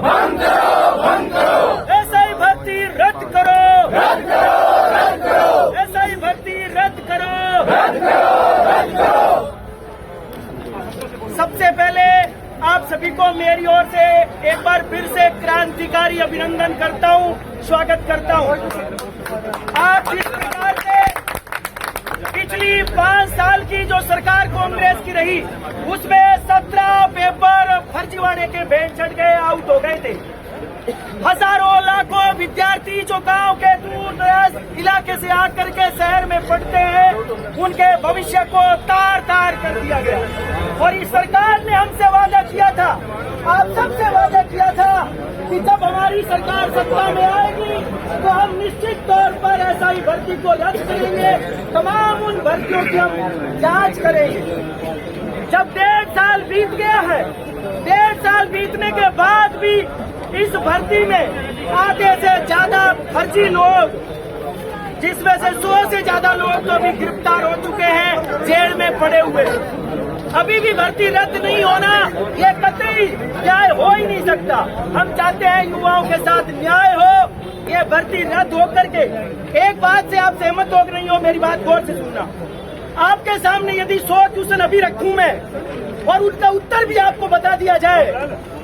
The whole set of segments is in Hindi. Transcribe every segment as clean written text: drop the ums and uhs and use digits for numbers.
भंग करो, भंग करो। एसआई भर्ती रद्द करो, रद्द करो, रद्द करो। एसआई भर्ती रद्द करो, रद्द करो, रद्द करो। सबसे पहले आप सभी को मेरी ओर से एक बार फिर से क्रांतिकारी अभिनंदन करता हूं, स्वागत करता हूं। आप जिस प्रकार से पिछली 5 साल की जो सरकार कांग्रेस की रही, उसमें 17 पेपर फर्जीवाड़े के भेंट चढ़ गए, आउट हो गए थे। हजारों लाखों विद्यार्थी जो गांव के दूर दराज इलाके से आकर के शहर में पढ़ते हैं, उनके भविष्य को तार तार कर दिया गया। और इस सरकार ने हमसे वादा किया था, आप सबसे वादा किया था कि जब हमारी सरकार सत्ता में आएगी तो हम निश्चित तौर पर एसआई भर्ती को रद्द करेंगे, तमाम उन भर्तियों की हम जांच करेंगे। जब 1.5 साल बीत गया है, 1.5 साल बीतने के बाद भी इस भर्ती में आधे से ज्यादा फर्जी लोग, जिसमें से 100 से ज्यादा लोग तो अभी गिरफ्तार हो चुके हैं, जेल में पड़े हुए। अभी भी भर्ती रद्द नहीं होना, ये कतई न्याय हो ही नहीं सकता। हम चाहते हैं युवाओं के साथ न्याय हो, ये भर्ती रद्द होकर के। एक बात से आप सहमत हो कि नहीं हो, मेरी बात गौर से सुनना। आपके सामने यदि 100 क्वेश्चन अभी रखूं मैं और उनका उत्तर भी आपको बता दिया जाए,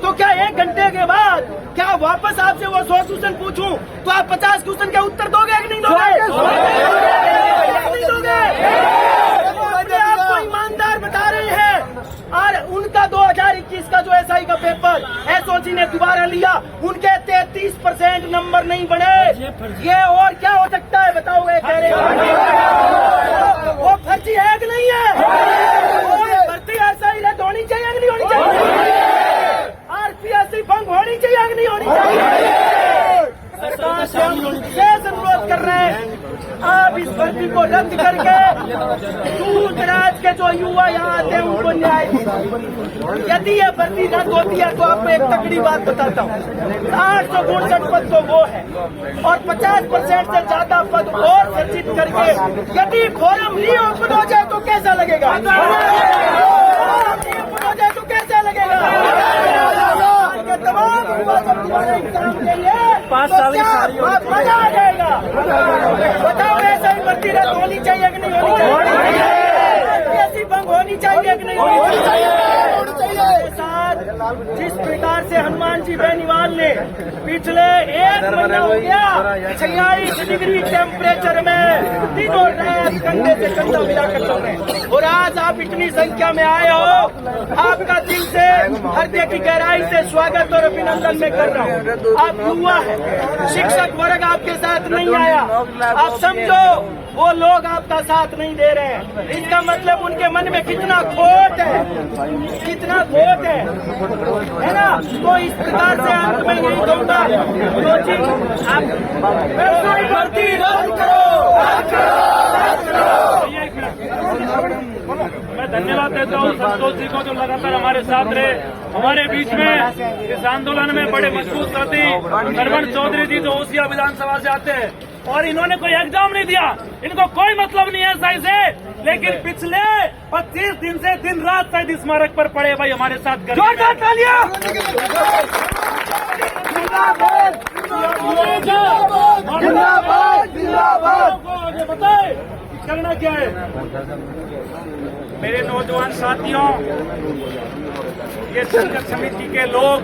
तो क्या 1 घंटे के बाद क्या वापस आपसे वो 100 क्वेश्चन पूछूं तो आप 50 क्वेश्चन के उत्तर दोगे कि नहीं दोगे? नहीं दोगे। अपने आप को ईमानदार बता रहे हैं। और उनका 2021 का जो एसआई का पेपर एसओजी ने दोबारा लिया, उनके 33% नंबर नहीं बने। ये और क्या हो सकता है बताओगे? कह रहे वो फर्जी है कि नहीं है? भर्ती एसआई रद्द होनी चाहिए कि नहीं होनी चाहिए? आरपीएससी भंग होनी चाहिए कि नहीं होनी चाहिए? सरकार से हम विशेष अनुरोध कर रहे हैं, आप इस भर्ती को रद्द करके दूर दराज के जो युवा यहाँ आते हैं उनको न्याय दीजिए। यदि ये भर्ती रद्द होती है तो आपको एक तगड़ी बात बताता हूँ, 859 पद तो वो है और 50% से ज्यादा पद और सृजित करके यदि फॉर्म री ओपन हो जाए तो कैसा लगेगा? ओपन हो जाए तो कैसा लगेगा? तमाम युवा जब तुम्हारे एग्जाम देंगे 5 साल की मजा आ जाएगा। बताओ ऐसा ही भर्ती रद्द होनी चाहिए कि नहीं होनी चाहिए? ऐसी भंग होनी चाहिए कि नहीं होनी चाहिए? साथ जिस प्रकार से हनुमान जी बेनीवाल ने पिछले 1 महीना हो गया 46 डिग्री टेम्परेचर में दिनों रात कंधे से कंधा मिलाकर चल रहे, और आज आप इतनी संख्या में आए हो, आपका दिल से हृदय की गहराई से स्वागत और अभिनंदन मैं कर रहा हूँ। आप युवा है, शिक्षक वर्ग आपके साथ नहीं आया, आप समझो वो लोग आपका साथ नहीं दे रहे हैं। इसका मतलब उनके मन में कितना खोट है, कितना खोट है ना? तो इस प्रकार से अंत में यही कहूँगा, जो चीज आप भर्ती रद्द करो। मैं धन्यवाद देता हूँ संतोष जी को, जो लगातार हमारे साथ रहे। हमारे बीच में इस आंदोलन में बड़े मजबूत साथी सरवण चौधरी जी, जो ओसिया विधानसभा से आते हैं, और इन्होंने कोई एग्जाम नहीं दिया, इनको कोई मतलब नहीं है सही से, लेकिन पिछले 25 दिन से दिन रात शायद स्मारक पर पड़े भाई हमारे साथ। जोरदार तालियां। बताए करना क्या है? मेरे नौजवान साथियों, ये संघर्ष समिति के लोग,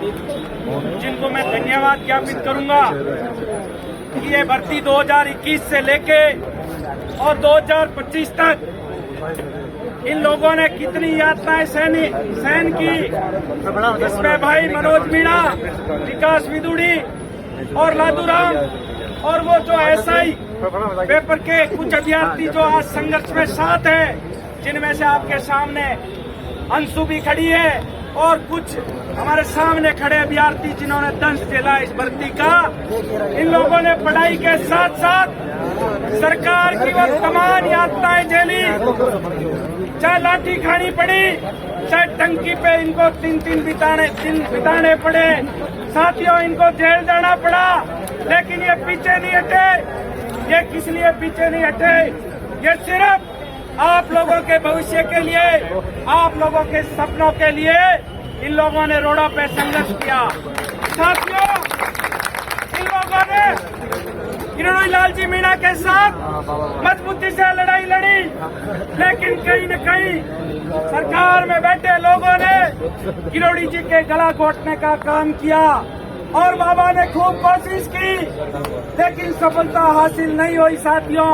जिनको मैं धन्यवाद ज्ञापित करूंगा कि ये भर्ती 2021 से लेके और 2025 तक इन लोगों ने कितनी यातनाएं सहन की। इसमें भाई मनोज मीणा, विकास विदुड़ी और लादूराम और वो जो एसआई पेपर के कुछ अभ्यर्थी जो आज संघर्ष में साथ हैं, जिनमें से आपके सामने अंशु भी खड़ी है और कुछ हमारे सामने खड़े अभ्यर्थी जिन्होंने दंश झेला इस भर्ती का। इन लोगों ने पढ़ाई के साथ साथ सरकार की वो तमाम यातनाएं झेली, चाहे लाठी खानी पड़ी, चाहे टंकी पे इनको दिन बिताने पड़े, साथियों इनको जेल जाना पड़ा, लेकिन ये पीछे नहीं हटे। ये किस लिए पीछे नहीं हटे? ये सिर्फ आप लोगों के भविष्य के लिए, आप लोगों के सपनों के लिए इन लोगों ने रोडों पे संघर्ष किया। साथियों, इन लोगों ने किरोड़ी लाल जी मीणा के साथ मजबूती से लड़ाई लड़ी, लेकिन कहीं न कहीं सरकार में बैठे लोगों ने किरोड़ी जी के गला घोटने का काम किया और बाबा ने खूब कोशिश की, लेकिन सफलता हासिल नहीं हुई। साथियों,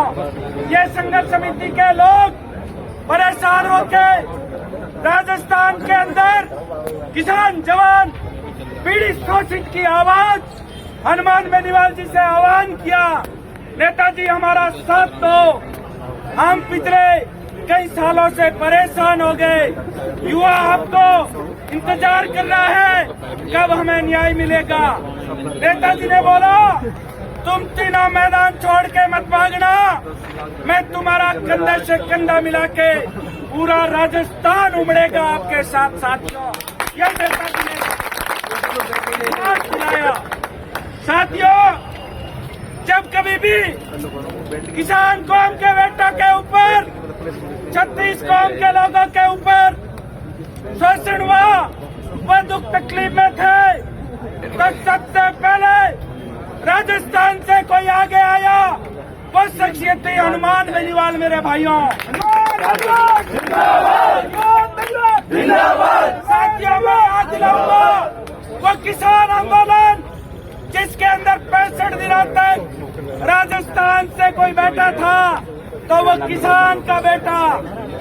ये संघर्ष समिति के लोग परेशान होकर राजस्थान के अंदर किसान जवान पीड़ित शोषित की आवाज हनुमान बेनीवाल जी से आह्वान किया, नेताजी हमारा साथ दो, हम पिछले कई सालों से परेशान हो गए, युवा आपको इंतजार कर रहा है कब हमें न्याय मिलेगा। नेताजी ने बोला, तुम तीनों मैदान छोड़ के मत भागना, मैं तुम्हारा कंधे से कंधा मिला के पूरा राजस्थान उमड़ेगा आपके साथ। साथियों, यह नेताजी ने साथ दिलाया। साथियों, जब कभी भी किसान कौम के बेटों के ऊपर, 36 कौम के लोगों के ऊपर शोषण हुआ, वह दुख तकलीफ में थे, तो सबसे पहले राजस्थान से कोई आगे आया, वो शख्सियत थी हनुमान बेनीवाल। मेरे भाइयों, साथियों, मैं आज दिलाऊंगा वो किसान आंदोलन जिसके अंदर 65 दिनों तक राजस्थान से कोई बैठा था, तो वो किसान का बेटा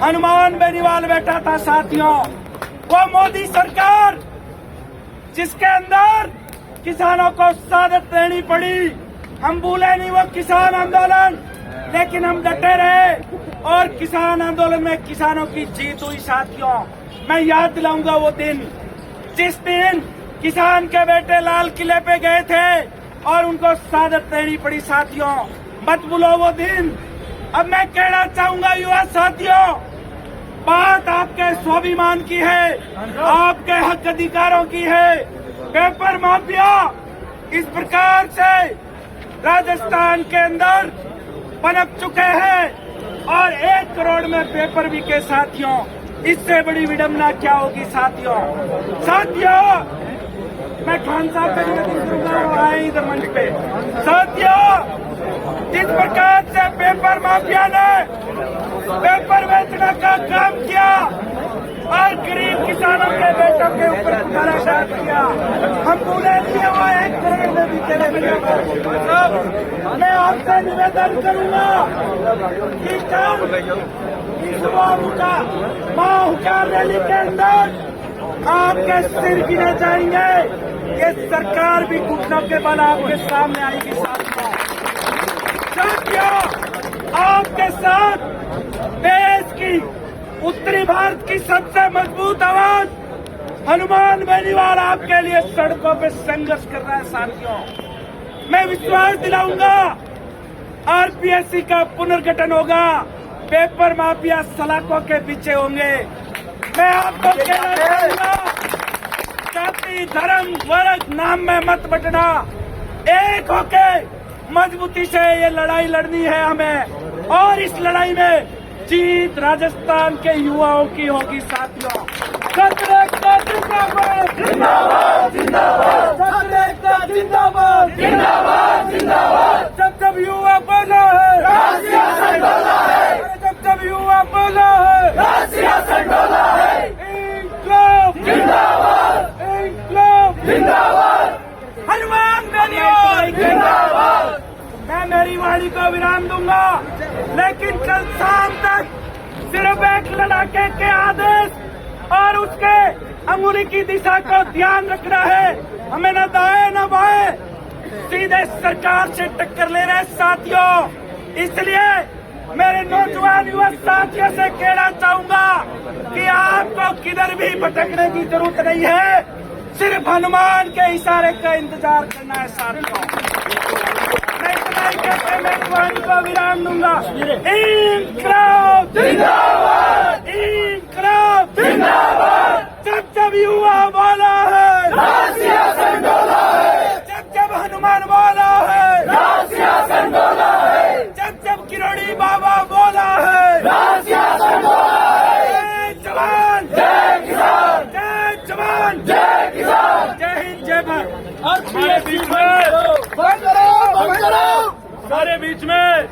हनुमान बेनीवाल बैठा था। साथियों, वो मोदी सरकार जिसके अंदर किसानों को शहादत देनी पड़ी, हम भूले नहीं वो किसान आंदोलन, लेकिन हम डटे रहे और किसान आंदोलन में किसानों की जीत हुई। साथियों, मैं याद दिलाऊंगा वो दिन जिस दिन किसान के बेटे लाल किले पे गए थे और उनको शहादत देनी पड़ी। साथियों, मत भूलो वो दिन। अब मैं कहना चाहूंगा युवा साथियों, बात आपके स्वाभिमान की है, आपके हक अधिकारों की है। पेपर माफिया इस प्रकार से राजस्थान के अंदर पनप चुके हैं और 1 करोड़ में पेपर बिके। साथियों, इससे बड़ी विडंबना क्या होगी। साथियों, मैं खान साहब का निवेदन करूंगा, वो आए इधर मंच पे। साथियों, जिस प्रकार से पेपर माफिया ने पेपर बेचने का काम किया और गरीब किसानों के बेटों के ऊपर अत्याचार किया, हम भूले नहीं है वो 1 करोड़ में भी चले गए। मैं आपसे निवेदन करूंगा कि कल सुबह माँ हुकार रैली के अंदर आपके सिर गिने जाएंगे, ये सरकार भी घुटनों के बल आपके सामने आएगी। साथियों, आपके साथ देश की उत्तरी भारत की सबसे मजबूत आवाज हनुमान बेनीवाल आपके लिए सड़कों पे संघर्ष कर रहा है। साथियों, मैं विश्वास दिलाऊंगा आरपीएससी का पुनर्गठन होगा, पेपर माफिया सलाखों के पीछे होंगे। मैं आपको कहना चाहूंगा, जाति धर्म वर्ग नाम में मत बटना, एक होके मजबूती से ये लड़ाई लड़नी है हमें, और इस लड़ाई में जीत राजस्थान के युवाओं की होगी। साथियों, जिंदाबाद जिंदाबाद जिंदाबाद, जिंदाबाद जिंदाबाद जिंदाबाद। जब युवा बोला है, जब युवा बोला है, इंकलाब जिंदाबाद, इंकलाब जिंदाबाद, हनुमान बेनीवाल जिंदाबाद। मैं मेरी वाणी को विराम दूंगा, लेकिन कल शाम तक सिर्फ एक लड़ाके के आदेश और उसके अंगुली की दिशा को ध्यान रखना है। हमें न दाएं न बाएं, सीधे सरकार से टक्कर ले रहे साथियों। इसलिए मेरे नौजवान युवा साथियों से कहना चाहूंगा कि आपको किधर भी भटकने की जरूरत नहीं है, सिर्फ हनुमान के इशारे का इंतजार करना है। साथियों, मैं इतना ही कहकर मेरी वाणी को विराम दूंगा। इंकलाब जिंदाबाद, इंकलाब जिंदाबाद। जब युवा बोला है, जब हनुमान बोला है, जब किरोड़ी बाबा बोला है, जय जवान, जय किसान, जय जवान, जय किसान, जय हिंद, जय भारत। हमारे बीच में हमारे बीच में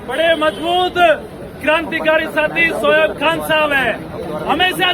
बड़े मजबूत क्रांतिकारी साथी शोएब खान साहब है। हमेशा